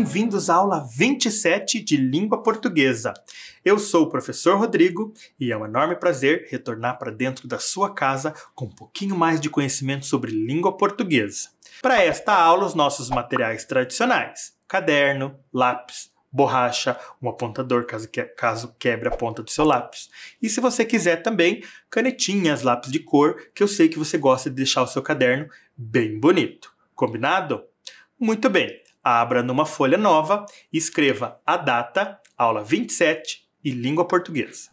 bem-vindos à aula 27 de Língua Portuguesa. Eu sou o professor Rodrigo e é um enorme prazer retornar para dentro da sua casa com um pouquinho mais de conhecimento sobre língua portuguesa. Para esta aula, os nossos materiais tradicionais: caderno, lápis, borracha, um apontador caso quebre a ponta do seu lápis. E se você quiser também, canetinhas, lápis de cor, que eu sei que você gosta de deixar o seu caderno bem bonito. Combinado? Muito bem. Abra numa folha nova e escreva a data, aula 27 e língua portuguesa.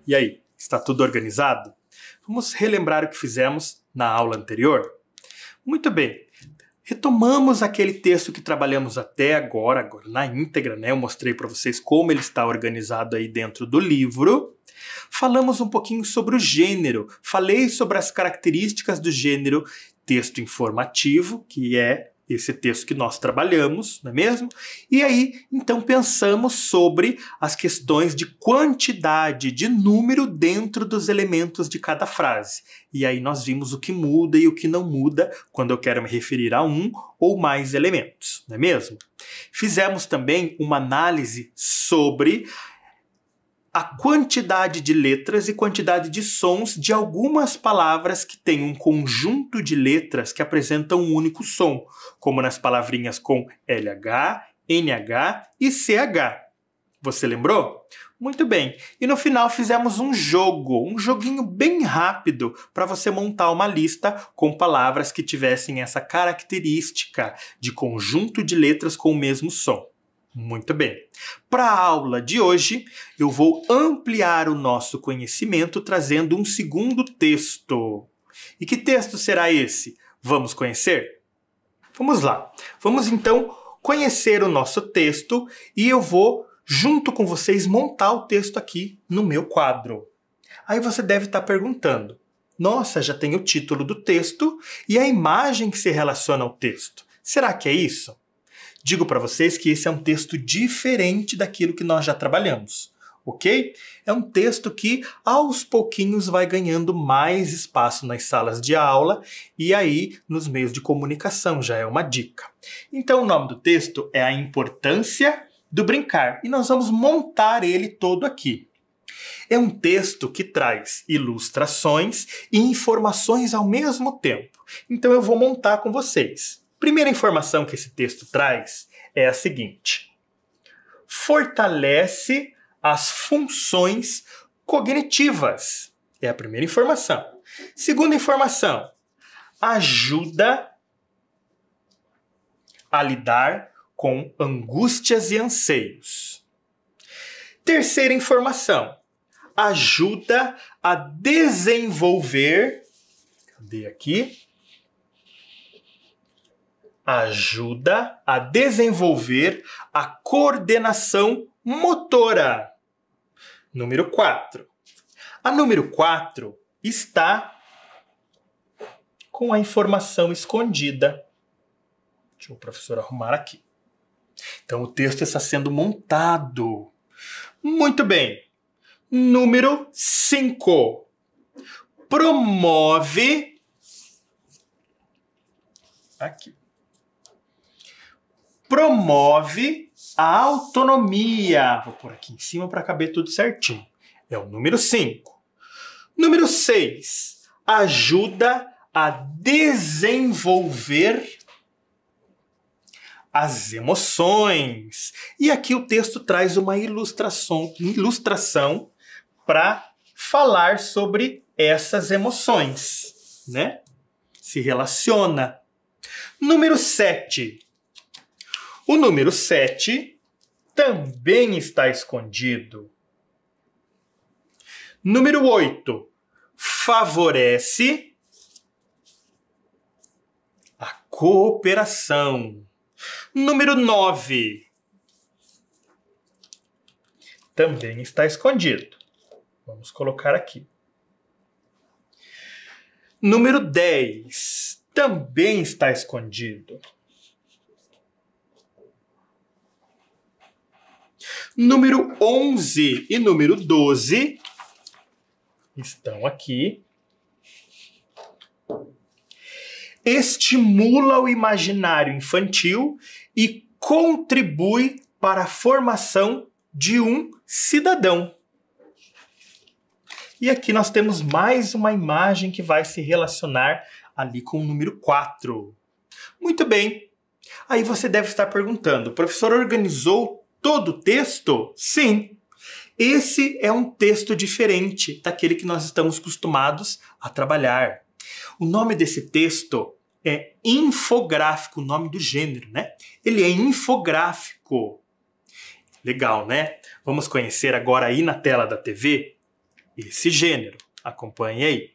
E aí, está tudo organizado? Vamos relembrar o que fizemos na aula anterior? Muito bem, retomamos aquele texto que trabalhamos até agora na íntegra, né? Eu mostrei para vocês como ele está organizado aí dentro do livro. Falamos um pouquinho sobre o gênero, falei sobre as características do gênero texto informativo, que é esse texto que nós trabalhamos, não é mesmo? E aí, então, pensamos sobre as questões de quantidade, de número dentro dos elementos de cada frase. E aí nós vimos o que muda e o que não muda quando eu quero me referir a um ou mais elementos, não é mesmo? Fizemos também uma análise sobre a quantidade de letras e quantidade de sons de algumas palavras que têm um conjunto de letras que apresentam um único som, como nas palavrinhas com LH, NH e CH. Você lembrou? Muito bem. E no final fizemos um joguinho bem rápido para você montar uma lista com palavras que tivessem essa característica de conjunto de letras com o mesmo som. Muito bem. Para a aula de hoje, eu vou ampliar o nosso conhecimento trazendo um segundo texto. E que texto será esse? Vamos conhecer? Vamos lá. Vamos então conhecer o nosso texto e eu vou, junto com vocês, montar o texto aqui no meu quadro. Aí você deve estar perguntando: nossa, já tem o título do texto e a imagem que se relaciona ao texto. Será que é isso? Digo para vocês que esse é um texto diferente daquilo que nós já trabalhamos, ok? É um texto que, aos pouquinhos, vai ganhando mais espaço nas salas de aula e aí nos meios de comunicação, já é uma dica. Então, o nome do texto é A Importância do Brincar e nós vamos montar ele todo aqui. É um texto que traz ilustrações e informações ao mesmo tempo. Então, eu vou montar com vocês. Primeira informação que esse texto traz é a seguinte: fortalece as funções cognitivas. É a primeira informação. Segunda informação: ajuda a lidar com angústias e anseios. Terceira informação: ajuda a desenvolver. Cadê aqui? Ajuda a desenvolver a coordenação motora. Número 4. A número 4 está com a informação escondida. Deixa o professor arrumar aqui. Então, o texto está sendo montado. Muito bem. Número 5. Promove. Aqui. Promove a autonomia. Vou pôr aqui em cima para caber tudo certinho. É o número 5. Número 6. Ajuda a desenvolver as emoções. E aqui o texto traz uma ilustração para falar sobre essas emoções, né? Se relaciona. Número 7. O número 7 também está escondido. Número 8. Favorece a cooperação. Número 9. Também está escondido. Vamos colocar aqui. Número 10. Também está escondido. Número 11 e número 12 estão aqui. Estimula o imaginário infantil e contribui para a formação de um cidadão. E aqui nós temos mais uma imagem que vai se relacionar ali com o número 4. Muito bem. Aí você deve estar perguntando, o professor organizou todo o texto? Sim. Esse é um texto diferente daquele que nós estamos acostumados a trabalhar. O nome desse texto é infográfico, o nome do gênero, né? Ele é infográfico. Legal, né? Vamos conhecer agora aí na tela da TV esse gênero. Acompanhe aí.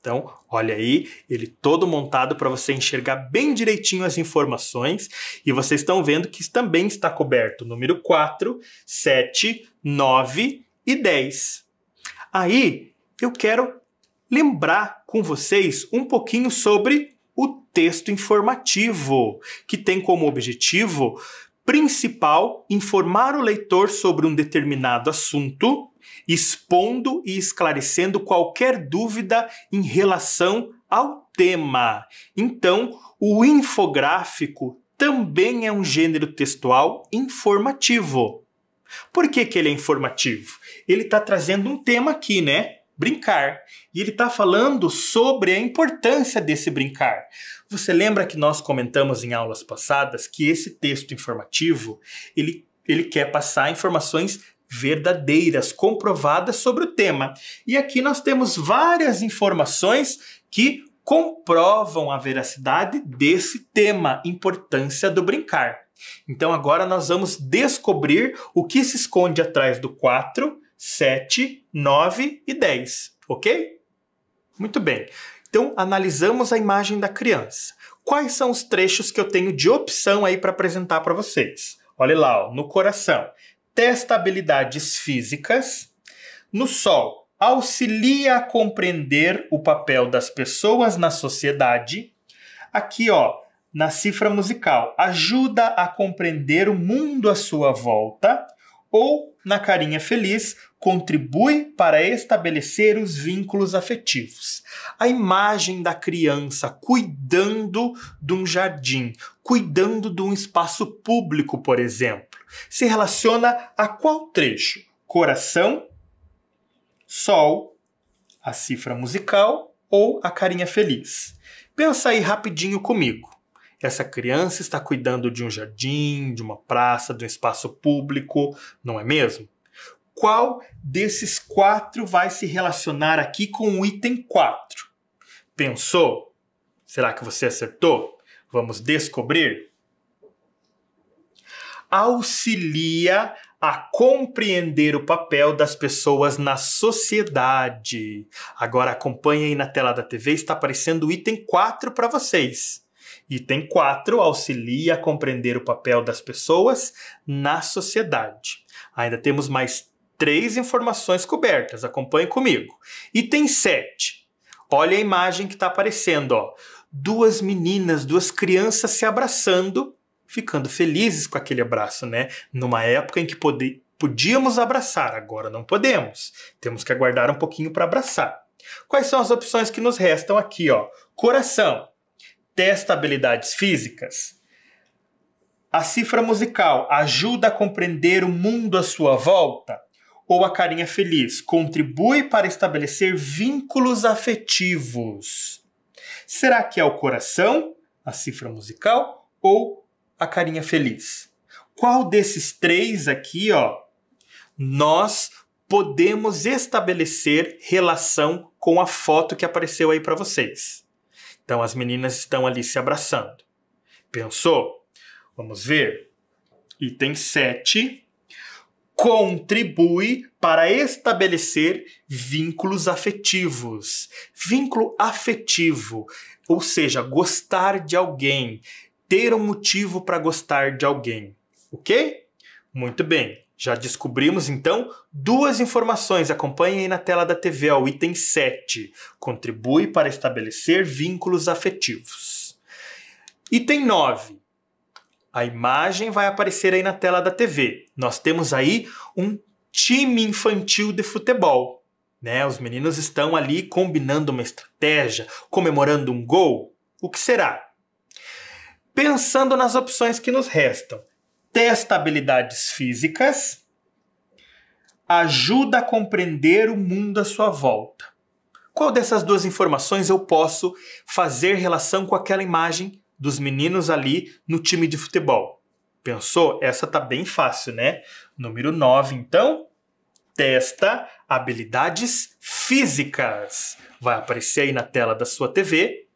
Então, olha aí, ele todo montado para você enxergar bem direitinho as informações. E vocês estão vendo que também está coberto o número 4, 7, 9 e 10. Aí, eu quero lembrar com vocês um pouquinho sobre o texto informativo, que tem como objetivo principal informar o leitor sobre um determinado assunto, expondo e esclarecendo qualquer dúvida em relação ao tema. Então, o infográfico também é um gênero textual informativo. Por que ele é informativo? Ele está trazendo um tema aqui, né? Brincar. E ele está falando sobre a importância desse brincar. Você lembra que nós comentamos em aulas passadas que esse texto informativo, ele quer passar informações verdadeiras, comprovadas sobre o tema. E aqui nós temos várias informações que comprovam a veracidade desse tema, importância do brincar. Então agora nós vamos descobrir o que se esconde atrás do 4, 7, 9 e 10, ok? Muito bem. Então analisamos a imagem da criança. Quais são os trechos que eu tenho de opção aí para apresentar para vocês? Olha lá, ó, no coração. Testa habilidades físicas. No sol, auxilia a compreender o papel das pessoas na sociedade. Aqui, ó, na cifra musical, ajuda a compreender o mundo à sua volta. Ou, na carinha feliz, contribui para estabelecer os vínculos afetivos. A imagem da criança cuidando de um jardim, cuidando de um espaço público, por exemplo, se relaciona a qual trecho? Coração, sol, a cifra musical ou a carinha feliz? Pensa aí rapidinho comigo. Essa criança está cuidando de um jardim, de uma praça, de um espaço público, não é mesmo? Qual desses 4 vai se relacionar aqui com o item 4? Pensou? Será que você acertou? Vamos descobrir? Auxilia a compreender o papel das pessoas na sociedade. Agora acompanhe aí na tela da TV, está aparecendo o item 4 para vocês. Item 4, auxilia a compreender o papel das pessoas na sociedade. Ainda temos mais 3 informações cobertas, acompanhe comigo. Item 7, olha a imagem que está aparecendo, ó. 2 meninas, 2 crianças se abraçando, ficando felizes com aquele abraço, né? Numa época em que podíamos abraçar, agora não podemos. Temos que aguardar um pouquinho para abraçar. Quais são as opções que nos restam aqui, ó? Coração. Testa habilidades físicas. A cifra musical ajuda a compreender o mundo à sua volta. Ou a carinha feliz contribui para estabelecer vínculos afetivos. Será que é o coração, a cifra musical ou a carinha feliz? Qual desses três aqui, ó, nós podemos estabelecer relação com a foto que apareceu aí para vocês? Então, as meninas estão ali se abraçando. Pensou? Vamos ver. Item 7. Contribui para estabelecer vínculos afetivos. Vínculo afetivo, ou seja, gostar de alguém, ter um motivo para gostar de alguém. Ok? Muito bem. Já descobrimos, então, duas informações. Acompanhem aí na tela da TV, ó, o item 7. Contribui para estabelecer vínculos afetivos. Item 9. A imagem vai aparecer aí na tela da TV. Nós temos aí um time infantil de futebol, né? Os meninos estão ali combinando uma estratégia, comemorando um gol. O que será? Pensando nas opções que nos restam. Testa habilidades físicas, ajuda a compreender o mundo à sua volta. Qual dessas duas informações eu posso fazer relação com aquela imagem dos meninos ali no time de futebol? Pensou? Essa tá bem fácil, né? Número 9, então, testa habilidades físicas. Vai aparecer aí na tela da sua TV.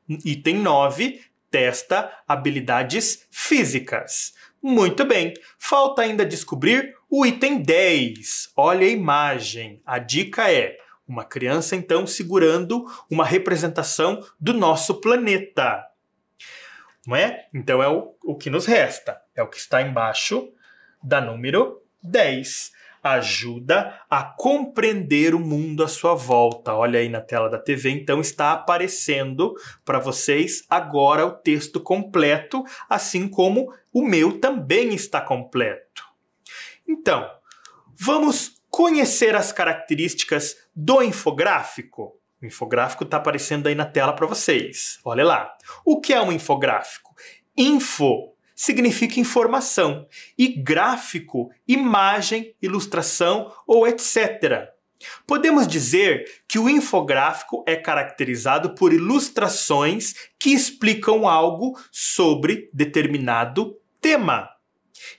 Item 9, testa habilidades físicas. Muito bem. Falta ainda descobrir o item 10. Olha a imagem. A dica é uma criança, então, segurando uma representação do nosso planeta. Não é? Então é o que nos resta. É o que está embaixo da número 10. Ajuda a compreender o mundo à sua volta. Olha aí na tela da TV, então está aparecendo para vocês agora o texto completo, assim como o meu também está completo. Então, vamos conhecer as características do infográfico? O infográfico está aparecendo aí na tela para vocês. Olha lá. O que é um infográfico? Info significa informação e gráfico, imagem, ilustração ou etc. Podemos dizer que o infográfico é caracterizado por ilustrações que explicam algo sobre determinado tema.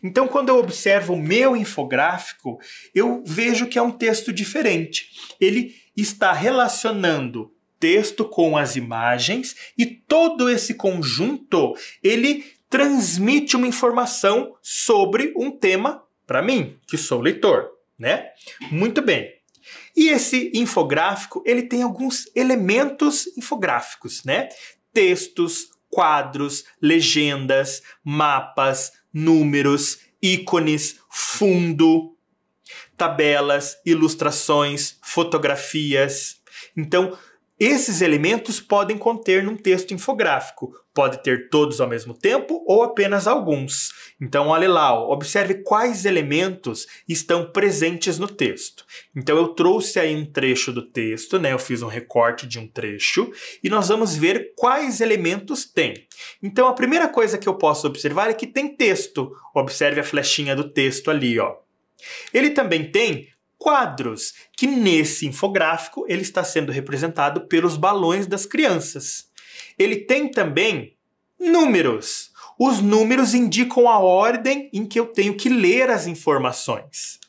Então, quando eu observo o meu infográfico, eu vejo que é um texto diferente. Ele está relacionando texto com as imagens e todo esse conjunto, ele transmite uma informação sobre um tema para mim, que sou leitor, né? Muito bem. E esse infográfico, ele tem alguns elementos infográficos, né? Textos, quadros, legendas, mapas, números, ícones, fundo, tabelas, ilustrações, fotografias. Então, esses elementos podem conter num texto infográfico. Pode ter todos ao mesmo tempo ou apenas alguns. Então, olha lá, ó, observe quais elementos estão presentes no texto. Então, eu trouxe aí um trecho do texto, né? Eu fiz um recorte de um trecho e nós vamos ver quais elementos tem. Então, a primeira coisa que eu posso observar é que tem texto. Observe a flechinha do texto ali, ó. Ele também tem quadros, que nesse infográfico ele está sendo representado pelos balões das crianças. Ele tem também números. Os números indicam a ordem em que eu tenho que ler as informações.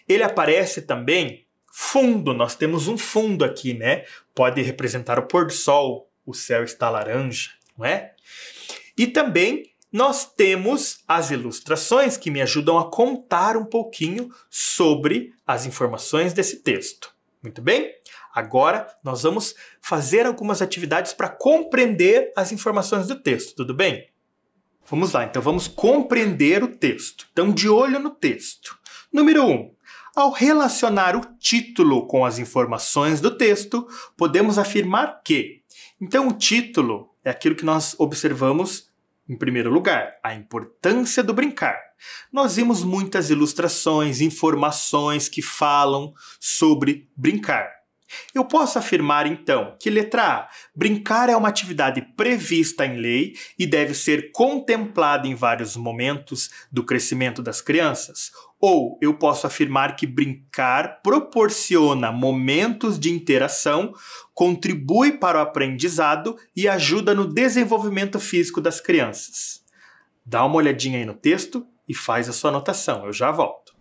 Ele aparece também fundo. Nós temos um fundo aqui, né? Pode representar o pôr do sol, o céu está laranja, não é? E também nós temos as ilustrações que me ajudam a contar um pouquinho sobre as informações desse texto. Muito bem? Agora nós vamos fazer algumas atividades para compreender as informações do texto, tudo bem? Vamos lá, então vamos compreender o texto. Então, de olho no texto. Número 1. Ao relacionar o título com as informações do texto, podemos afirmar que... Então, o título é aquilo que nós observamos em primeiro lugar, a importância do brincar. Nós vimos muitas ilustrações, informações que falam sobre brincar. Eu posso afirmar, então, que letra A, brincar é uma atividade prevista em lei e deve ser contemplada em vários momentos do crescimento das crianças? Ou eu posso afirmar que brincar proporciona momentos de interação, contribui para o aprendizado e ajuda no desenvolvimento físico das crianças? Dá uma olhadinha aí no texto e faz a sua anotação. Eu já volto.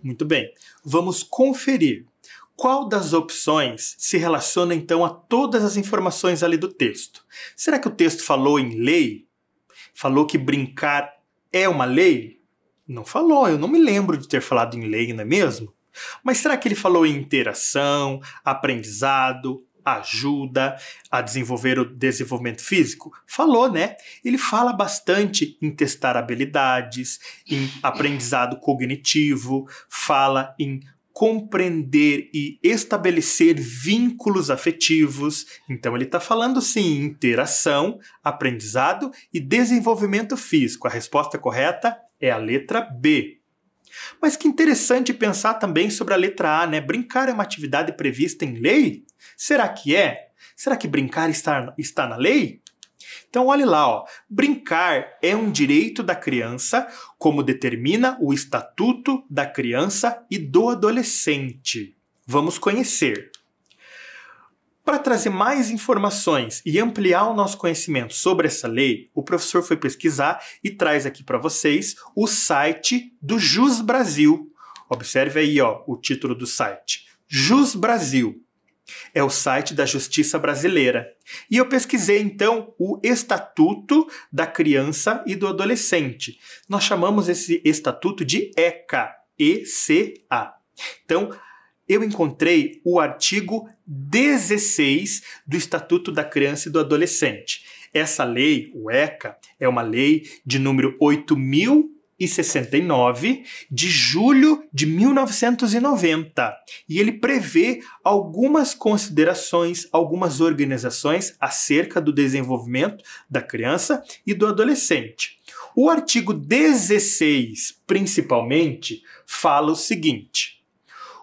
Muito bem, vamos conferir qual das opções se relaciona então a todas as informações ali do texto. Será que o texto falou em lei? Falou que brincar é uma lei? Não falou, eu não me lembro de ter falado em lei, não é mesmo? Mas será que ele falou em interação, aprendizado, ajuda a desenvolver o desenvolvimento físico? Falou, né? Ele fala bastante em testar habilidades, em aprendizado cognitivo, fala em compreender e estabelecer vínculos afetivos. Então ele está falando sim em interação, aprendizado e desenvolvimento físico. A resposta correta é a letra B. Mas que interessante pensar também sobre a letra A, né? Brincar é uma atividade prevista em lei? Será que é? Será que brincar está na lei? Então olhe lá, ó. Brincar é um direito da criança, como determina o Estatuto da Criança e do Adolescente. Vamos conhecer. Para trazer mais informações e ampliar o nosso conhecimento sobre essa lei, o professor foi pesquisar e traz aqui para vocês o site do JUS Brasil. Observe aí, ó, o título do site. JUS Brasil. É o site da Justiça Brasileira. E eu pesquisei, então, o Estatuto da Criança e do Adolescente. Nós chamamos esse estatuto de ECA, E-C-A. Então, eu encontrei o artigo 16 do Estatuto da Criança e do Adolescente. Essa lei, o ECA, é uma lei de número 8.069, de julho de 1990. E ele prevê algumas considerações, algumas organizações acerca do desenvolvimento da criança e do adolescente. O artigo 16, principalmente, fala o seguinte: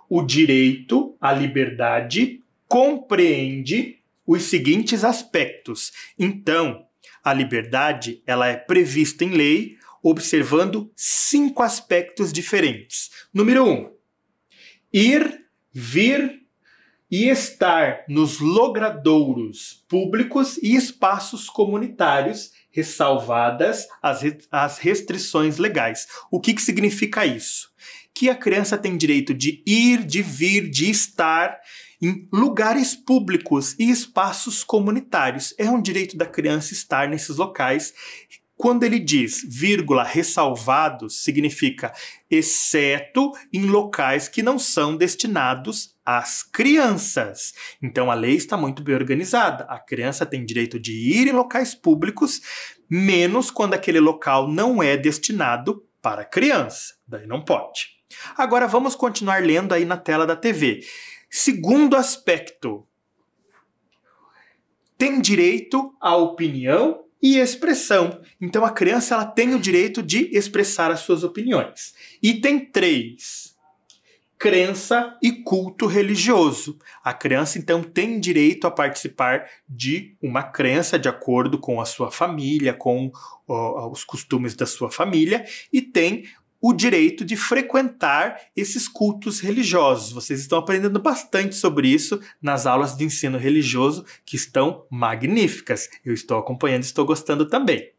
o direito à liberdade compreende os seguintes aspectos. Então, a liberdade ela é prevista em lei, observando 5 aspectos diferentes. Número 1, ir, vir e estar nos logradouros públicos e espaços comunitários, ressalvadas as restrições legais. O que significa isso? Que a criança tem direito de ir, de vir, de estar em lugares públicos e espaços comunitários. É um direito da criança estar nesses locais. Quando ele diz, vírgula, ressalvados, significa exceto em locais que não são destinados às crianças. Então a lei está muito bem organizada. A criança tem direito de ir em locais públicos, menos quando aquele local não é destinado para criança. Daí não pode. Agora vamos continuar lendo aí na tela da TV. Segundo aspecto, tem direito à opinião e expressão. Então a criança ela tem o direito de expressar as suas opiniões. Item 3. Crença e culto religioso. A criança então tem direito a participar de uma crença de acordo com a sua família, com os costumes da sua família e tem o direito de frequentar esses cultos religiosos. Vocês estão aprendendo bastante sobre isso nas aulas de ensino religioso, que estão magníficas. Eu estou acompanhando e estou gostando também.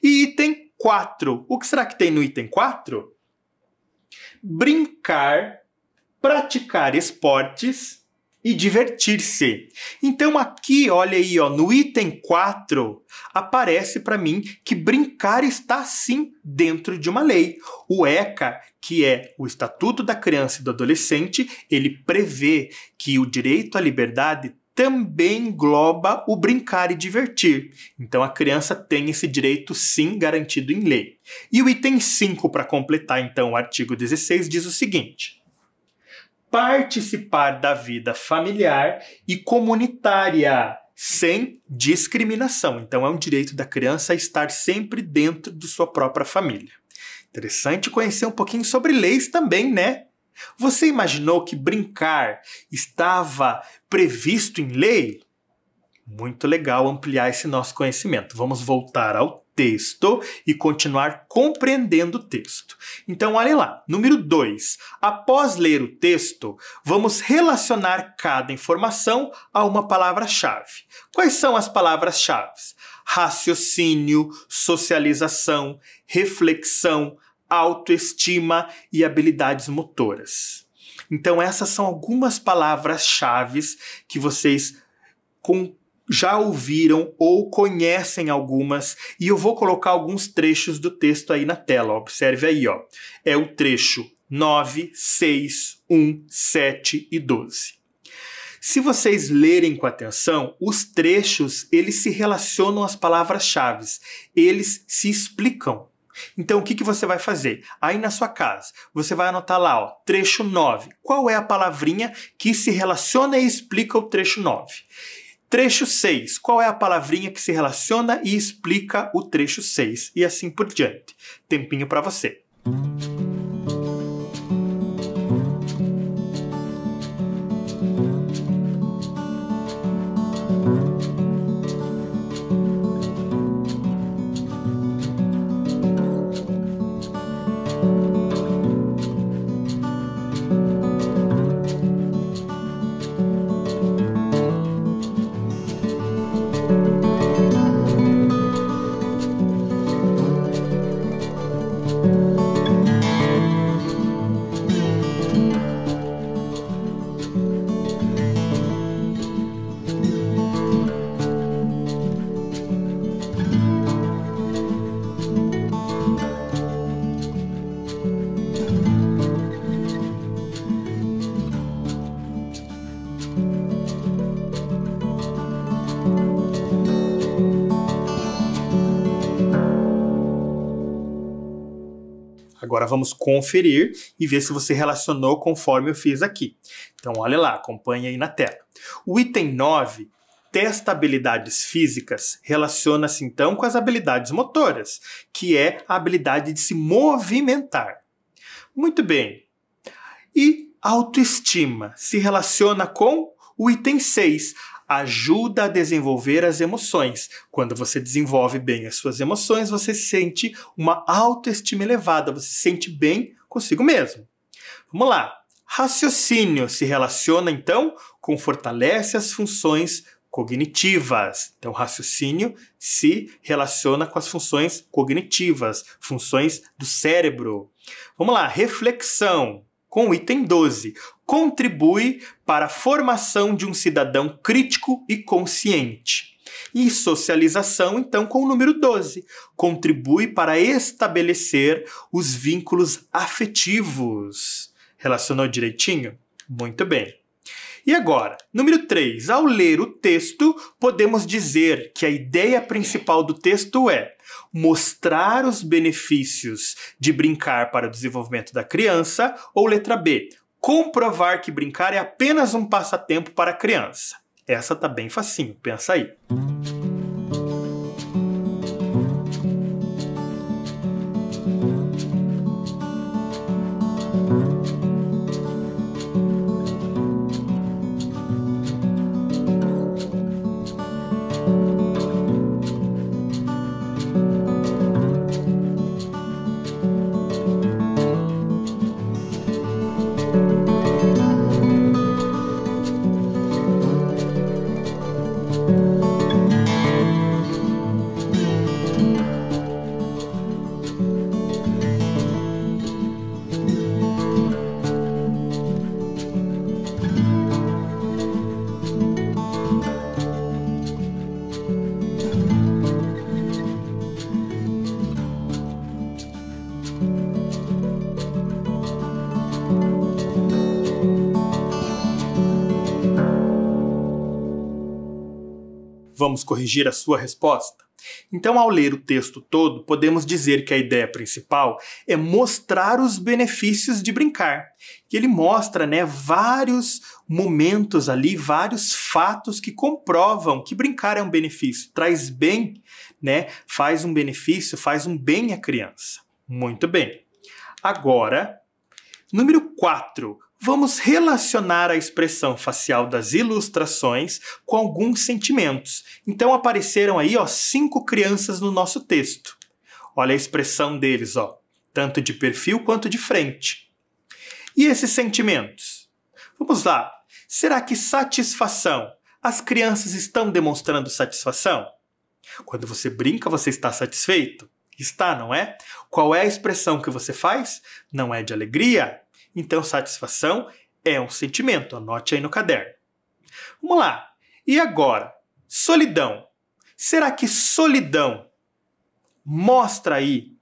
E item 4. O que será que tem no item 4? Brincar, praticar esportes e divertir-se. Então aqui, olha aí, ó, no item 4, aparece para mim que brincar está sim dentro de uma lei. O ECA, que é o Estatuto da Criança e do Adolescente, ele prevê que o direito à liberdade também engloba o brincar e divertir. Então a criança tem esse direito sim garantido em lei. E o item 5, para completar então o artigo 16, diz o seguinte: participar da vida familiar e comunitária sem discriminação. Então é um direito da criança estar sempre dentro de sua própria família. Interessante conhecer um pouquinho sobre leis também, né? Você imaginou que brincar estava previsto em lei? Muito legal ampliar esse nosso conhecimento. Vamos voltar ao texto e continuar compreendendo o texto. Então, olha lá. Número 2. Após ler o texto, vamos relacionar cada informação a uma palavra-chave. Quais são as palavras-chave? Raciocínio, socialização, reflexão, autoestima e habilidades motoras. Então essas são algumas palavras-chave que vocês já ouviram ou conhecem algumas, e eu vou colocar alguns trechos do texto aí na tela. Observe aí, ó. É o trecho 9, 6, 1, 7 e 12. Se vocês lerem com atenção, os trechos, eles se relacionam às palavras-chave, eles se explicam. Então, o que você vai fazer? Aí na sua casa, você vai anotar lá, ó, trecho 9. Qual é a palavrinha que se relaciona e explica o trecho 9? Trecho 6. Qual é a palavrinha que se relaciona e explica o trecho 6? E assim por diante. Tempinho para você. Agora vamos conferir e ver se você relacionou conforme eu fiz aqui. Então olha lá, acompanha aí na tela. O item 9, testa habilidades físicas, relaciona-se então com as habilidades motoras, que é a habilidade de se movimentar. Muito bem. E autoestima se relaciona com o item 6, ajuda a desenvolver as emoções. Quando você desenvolve bem as suas emoções, você sente uma autoestima elevada, você se sente bem consigo mesmo. Vamos lá. Raciocínio se relaciona, então, com fortalece as funções cognitivas. Então, raciocínio se relaciona com as funções cognitivas, funções do cérebro. Vamos lá. Reflexão, com o item 12. Contribui para a formação de um cidadão crítico e consciente. E socialização, então, com o número 12. Contribui para estabelecer os vínculos afetivos. Relacionou direitinho? Muito bem. E agora, número 3. Ao ler o texto, podemos dizer que a ideia principal do texto é mostrar os benefícios de brincar para o desenvolvimento da criança, ou letra B, comprovar que brincar é apenas um passatempo para a criança. Essa tá bem facinho, pensa aí. vamos corrigir a sua resposta? Então, ao ler o texto todo, podemos dizer que a ideia principal é mostrar os benefícios de brincar. Que ele mostra, vários momentos ali, vários fatos que comprovam que brincar é um benefício, traz bem, faz um benefício, faz um bem à criança. Muito bem. Agora, número 4. Vamos relacionar a expressão facial das ilustrações com alguns sentimentos. Então apareceram aí 5 crianças no nosso texto. Olha a expressão deles, tanto de perfil quanto de frente. E esses sentimentos? Vamos lá. Será que satisfação? As crianças estão demonstrando satisfação? Quando você brinca, você está satisfeito? Está, não é? Qual é a expressão que você faz? Não é de alegria? Então, satisfação é um sentimento. Anote aí no caderno. Vamos lá. E agora? Solidão. Será que solidão mostra aí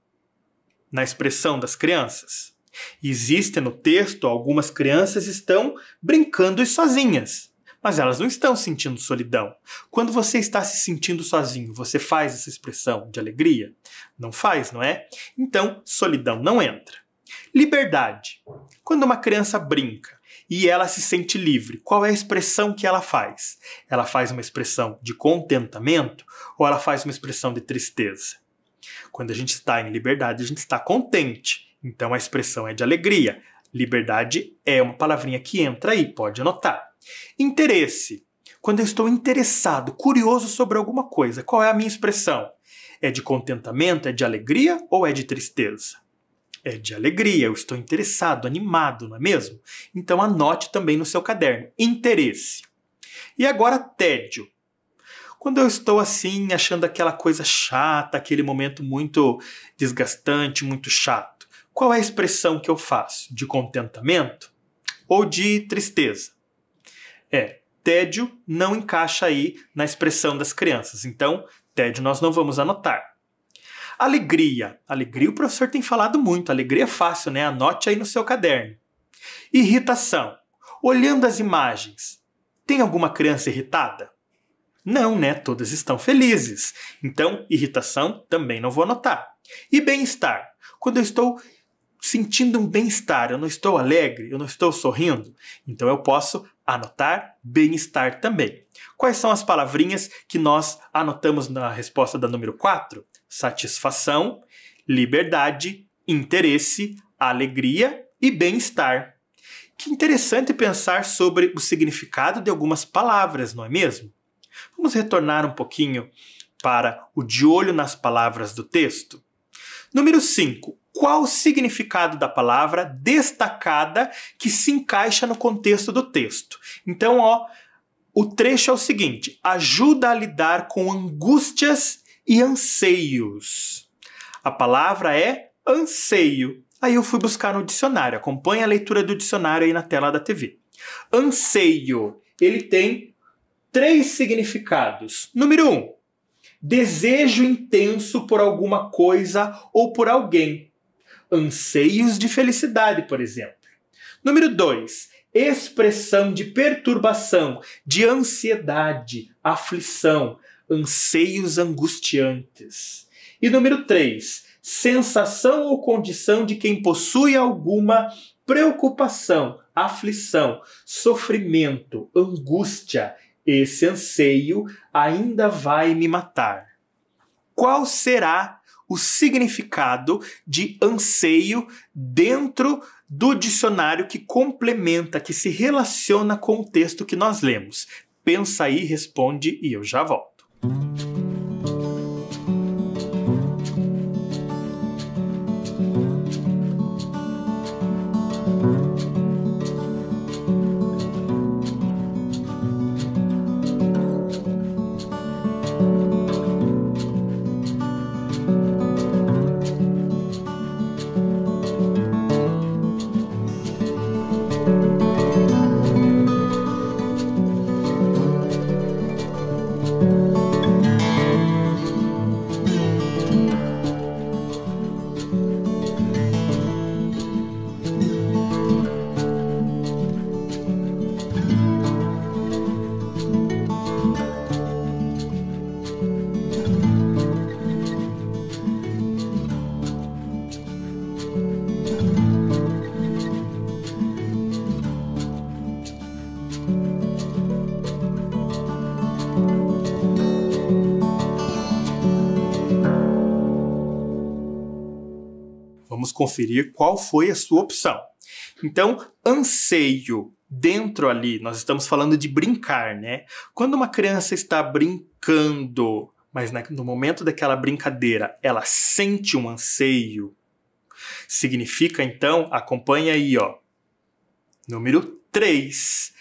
na expressão das crianças? Existe no texto, algumas crianças estão brincando e sozinhas, mas elas não estão sentindo solidão. Quando você está se sentindo sozinho, você faz essa expressão de alegria? Não faz, não é? Então, solidão não entra. Liberdade. Quando uma criança brinca e ela se sente livre, qual é a expressão que ela faz? Ela faz uma expressão de contentamento ou ela faz uma expressão de tristeza? Quando a gente está em liberdade, a gente está contente. Então a expressão é de alegria. Liberdade é uma palavrinha que entra aí, pode anotar. Interesse. Quando eu estou interessado, curioso sobre alguma coisa, qual é a minha expressão? É de contentamento, é de alegria ou é de tristeza? É de alegria, eu estou interessado, animado, não é mesmo? Então anote também no seu caderno, interesse. E agora tédio. Quando eu estou assim, achando aquela coisa chata, aquele momento muito desgastante, muito chato, qual é a expressão que eu faço? De contentamento ou de tristeza? Tédio não encaixa aí na expressão das crianças, então tédio nós não vamos anotar. Alegria. Alegria o professor tem falado muito. Alegria é fácil, né? Anote aí no seu caderno. Irritação. Olhando as imagens, tem alguma criança irritada? Não, né? Todas estão felizes. Então, irritação também não vou anotar. E bem-estar. Quando eu estou sentindo um bem-estar, eu não estou alegre, eu não estou sorrindo, então eu posso anotar bem-estar também. Quais são as palavrinhas que nós anotamos na resposta da número 4? Satisfação, liberdade, interesse, alegria e bem-estar. Que interessante pensar sobre o significado de algumas palavras, não é mesmo? Vamos retornar um pouquinho para o de olho nas palavras do texto. Número 5. Qual o significado da palavra destacada que se encaixa no contexto do texto? Então, o trecho é o seguinte: ajuda a lidar com angústias e anseios. A palavra é anseio. Aí eu fui buscar no dicionário. Acompanhe a leitura do dicionário aí na tela da TV. Anseio. Ele tem 3 significados. Número 1. Desejo intenso por alguma coisa ou por alguém. Anseios de felicidade, por exemplo. Número 2. Expressão de perturbação, de ansiedade, aflição, anseios angustiantes. E número 3. Sensação ou condição de quem possui alguma preocupação, aflição, sofrimento, angústia. Esse anseio ainda vai me matar. Qual será o significado de anseio dentro do dicionário que complementa, que se relaciona com o texto que nós lemos? Pensa aí, responde e eu já volto. vamos conferir qual foi a sua opção. Então, anseio. Dentro ali, nós estamos falando de brincar, né? Quando uma criança está brincando, mas no momento daquela brincadeira, ela sente um anseio, significa então, acompanha aí, ó. Número 3.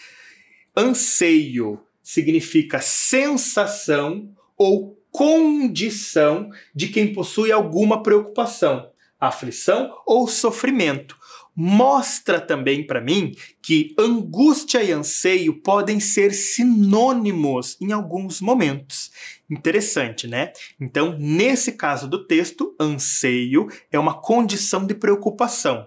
Anseio significa sensação ou condição de quem possui alguma preocupação, aflição ou sofrimento. Mostra também para mim que angústia e anseio podem ser sinônimos em alguns momentos. Interessante, né? Então, nesse caso do texto, anseio é uma condição de preocupação.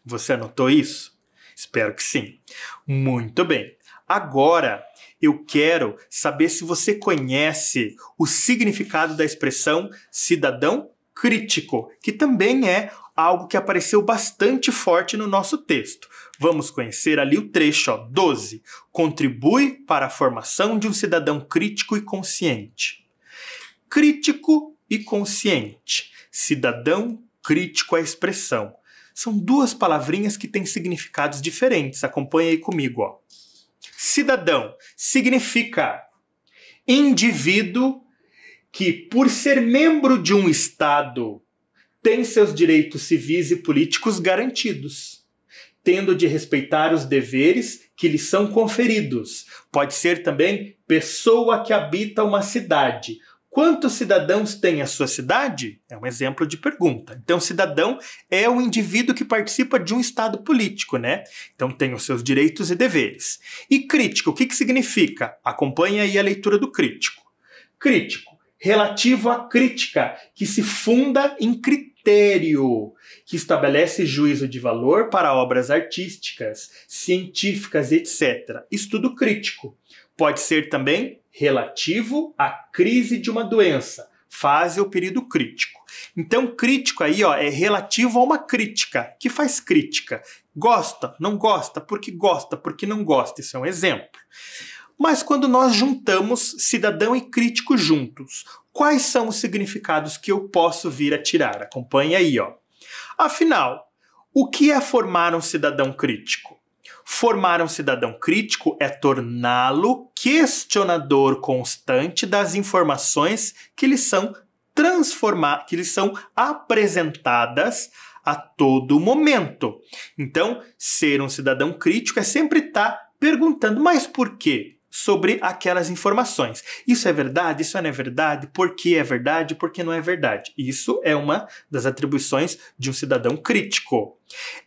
Você anotou isso? Espero que sim. Muito bem. Agora, eu quero saber se você conhece o significado da expressão cidadão crítico, que também é algo que apareceu bastante forte no nosso texto. Vamos conhecer ali o trecho, 12. Contribui para a formação de um cidadão crítico e consciente. Crítico e consciente. Cidadão crítico é a expressão. São duas palavrinhas que têm significados diferentes. Acompanhe aí comigo, ó. Cidadão significa indivíduo que, por ser membro de um Estado, tem seus direitos civis e políticos garantidos, tendo de respeitar os deveres que lhe são conferidos. Pode ser também pessoa que habita uma cidade. Quantos cidadãos tem a sua cidade? É um exemplo de pergunta. Então, cidadão é o indivíduo que participa de um Estado político, né? Então, tem os seus direitos e deveres. E crítico, o que significa? Acompanhe aí a leitura do crítico. Crítico, relativo à crítica, que se funda em critério, que estabelece juízo de valor para obras artísticas, científicas, etc. Estudo crítico. Pode ser também relativo à crise de uma doença, fase ou período crítico. Então, crítico aí, ó, é relativo a uma crítica, que faz crítica. Gosta, não gosta, porque não gosta. Isso é um exemplo. Mas quando nós juntamos cidadão e crítico juntos, quais são os significados que eu posso vir a tirar? Acompanhe aí, ó. Afinal, o que é formar um cidadão crítico? Formar um cidadão crítico é torná-lo questionador constante das informações que lhe são apresentadas a todo momento. Então, ser um cidadão crítico é sempre estar perguntando, mas por quê? Sobre aquelas informações. Isso é verdade? Isso não é verdade? Por que é verdade? Por que não é verdade? Isso é uma das atribuições de um cidadão crítico.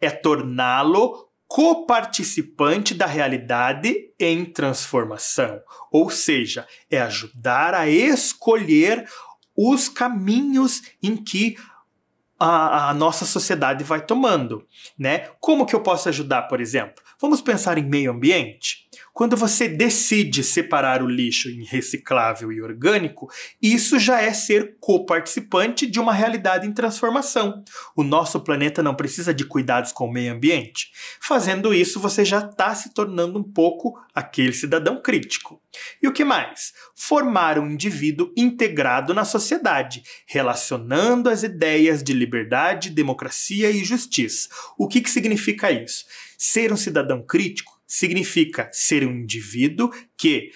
É torná-lo coparticipante da realidade em transformação. Ou seja, é ajudar a escolher os caminhos em que a nossa sociedade vai tomando, né? Como que eu posso ajudar, por exemplo? Vamos pensar em meio ambiente? Quando você decide separar o lixo em reciclável e orgânico, isso já é ser coparticipante de uma realidade em transformação. O nosso planeta não precisa de cuidados com o meio ambiente. Fazendo isso, você já está se tornando um pouco aquele cidadão crítico. E o que mais? Formar um indivíduo integrado na sociedade, relacionando as ideias de liberdade, democracia e justiça. O que significa isso? Ser um cidadão crítico significa ser um indivíduo que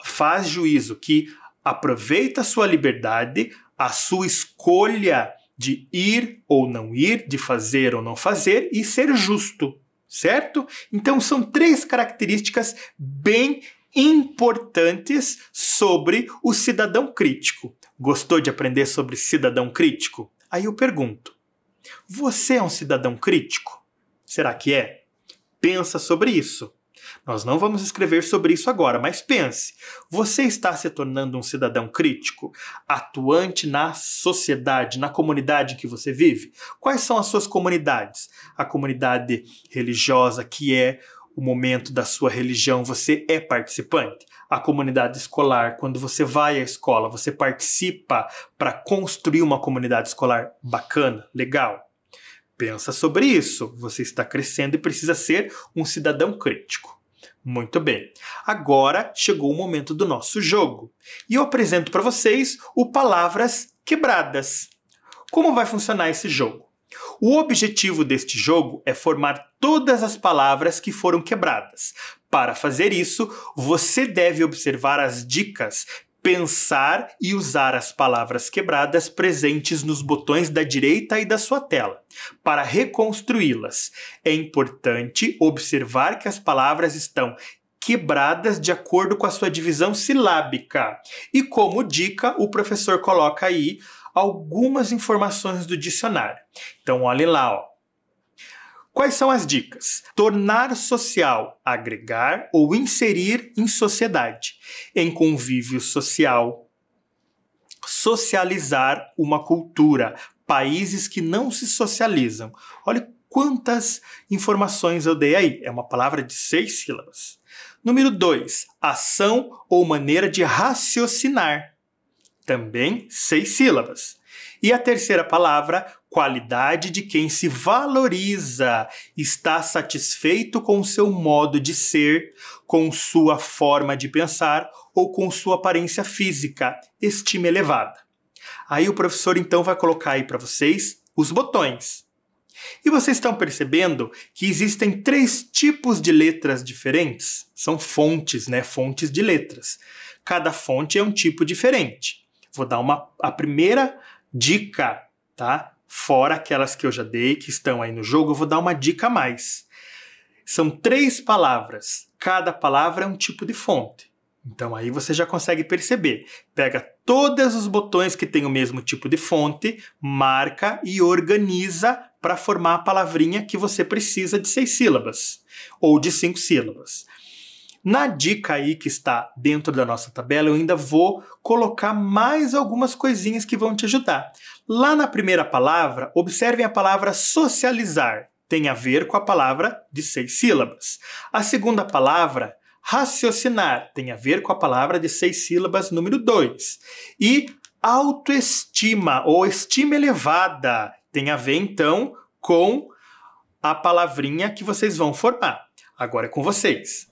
faz juízo, que aproveita a sua liberdade, a sua escolha de ir ou não ir, de fazer ou não fazer e ser justo, certo? Então são 3 características bem importantes sobre o cidadão crítico. Gostou de aprender sobre cidadão crítico? Aí eu pergunto, você é um cidadão crítico? Será que é? Pensa sobre isso. Nós não vamos escrever sobre isso agora, mas pense. Você está se tornando um cidadão crítico, atuante na sociedade, na comunidade que você vive? Quais são as suas comunidades? A comunidade religiosa, que é o momento da sua religião, você é participante? A comunidade escolar, quando você vai à escola, você participa para construir uma comunidade escolar bacana, legal? Pensa sobre isso. Você está crescendo e precisa ser um cidadão crítico. Muito bem. Agora chegou o momento do nosso jogo. E eu apresento para vocês o Palavras Quebradas. Como vai funcionar esse jogo? O objetivo deste jogo é formar todas as palavras que foram quebradas. Para fazer isso, você deve observar as dicas, pensar e usar as palavras quebradas presentes nos botões da direita e da sua tela. Para reconstruí-las, é importante observar que as palavras estão quebradas de acordo com a sua divisão silábica. E como dica, o professor coloca aí algumas informações do dicionário. Então, olhe lá, ó. Quais são as dicas? Tornar social, agregar ou inserir em sociedade. Em convívio social. Socializar uma cultura. Países que não se socializam. Olha quantas informações eu dei aí. É uma palavra de 6 sílabas. Número 2. Ação ou maneira de raciocinar. Também 6 sílabas. E a terceira palavra, qualidade de quem se valoriza, está satisfeito com seu modo de ser, com sua forma de pensar ou com sua aparência física, estima elevada. Aí o professor então vai colocar aí para vocês os botões. E vocês estão percebendo que existem 3 tipos de letras diferentes? São fontes, né? Fontes de letras. Cada fonte é um tipo diferente. Vou dar a primeira dica, tá? Fora aquelas que eu já dei, que estão aí no jogo, eu vou dar uma dica a mais. São 3 palavras. Cada palavra é um tipo de fonte. Então aí você já consegue perceber. Pega todos os botões que têm o mesmo tipo de fonte, marca e organiza para formar a palavrinha que você precisa de 6 sílabas ou de 5 sílabas. Na dica aí que está dentro da nossa tabela, eu ainda vou colocar mais algumas coisinhas que vão te ajudar. Lá na primeira palavra, observem a palavra socializar. Tem a ver com a palavra de 6 sílabas. A segunda palavra, raciocinar, tem a ver com a palavra de 6 sílabas, número 2. E autoestima ou estima elevada tem a ver, então, com a palavrinha que vocês vão formar. Agora é com vocês.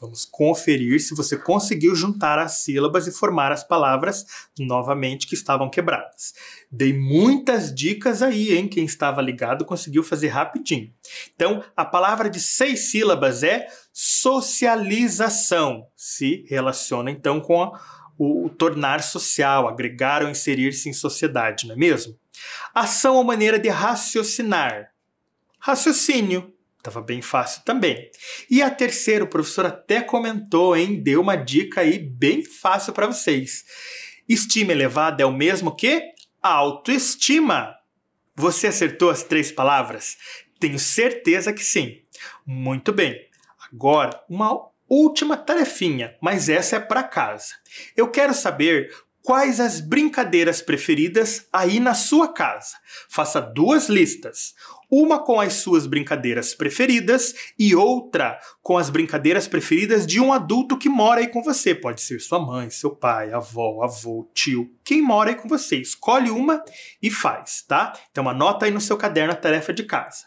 Vamos conferir se você conseguiu juntar as sílabas e formar as palavras novamente que estavam quebradas. Dei muitas dicas aí, hein? Quem estava ligado conseguiu fazer rapidinho. Então, a palavra de 6 sílabas é socialização. Se relaciona, então, com o tornar social, agregar ou inserir-se em sociedade, não é mesmo? Ação ou maneira de raciocinar. Raciocínio. Estava bem fácil também. E a terceira, o professor até comentou, hein? Deu uma dica aí bem fácil para vocês. Estima elevada é o mesmo que autoestima. Você acertou as 3 palavras? Tenho certeza que sim. Muito bem. Agora, uma última tarefinha, mas essa é para casa. Eu quero saber quais as brincadeiras preferidas aí na sua casa. Faça 2 listas. Uma com as suas brincadeiras preferidas e outra com as brincadeiras preferidas de um adulto que mora aí com você. Pode ser sua mãe, seu pai, avó, avô, tio, quem mora aí com você. Escolhe uma e faz, tá? Então anota aí no seu caderno a tarefa de casa.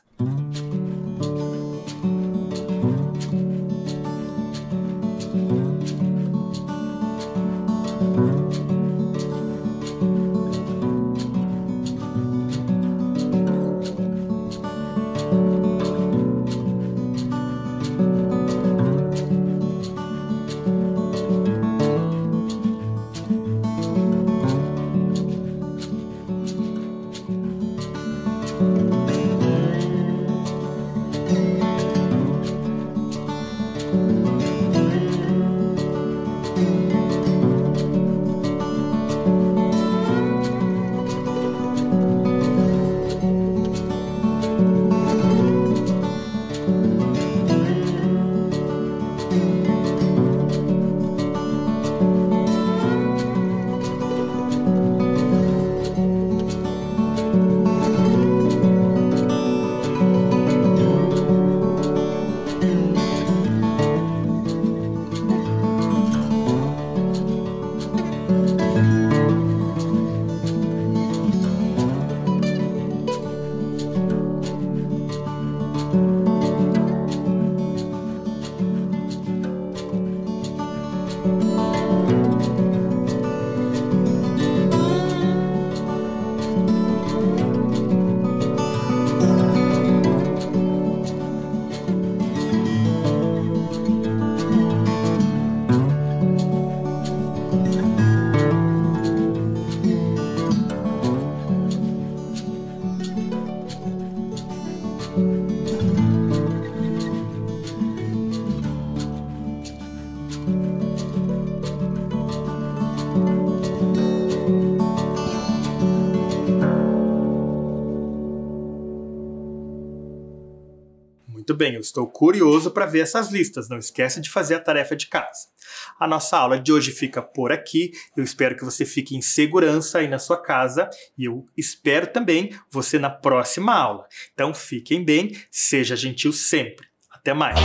Muito bem, eu estou curioso para ver essas listas. Não esquece de fazer a tarefa de casa. A nossa aula de hoje fica por aqui. Eu espero que você fique em segurança aí na sua casa e eu espero também você na próxima aula. Então fiquem bem, seja gentil sempre. Até mais!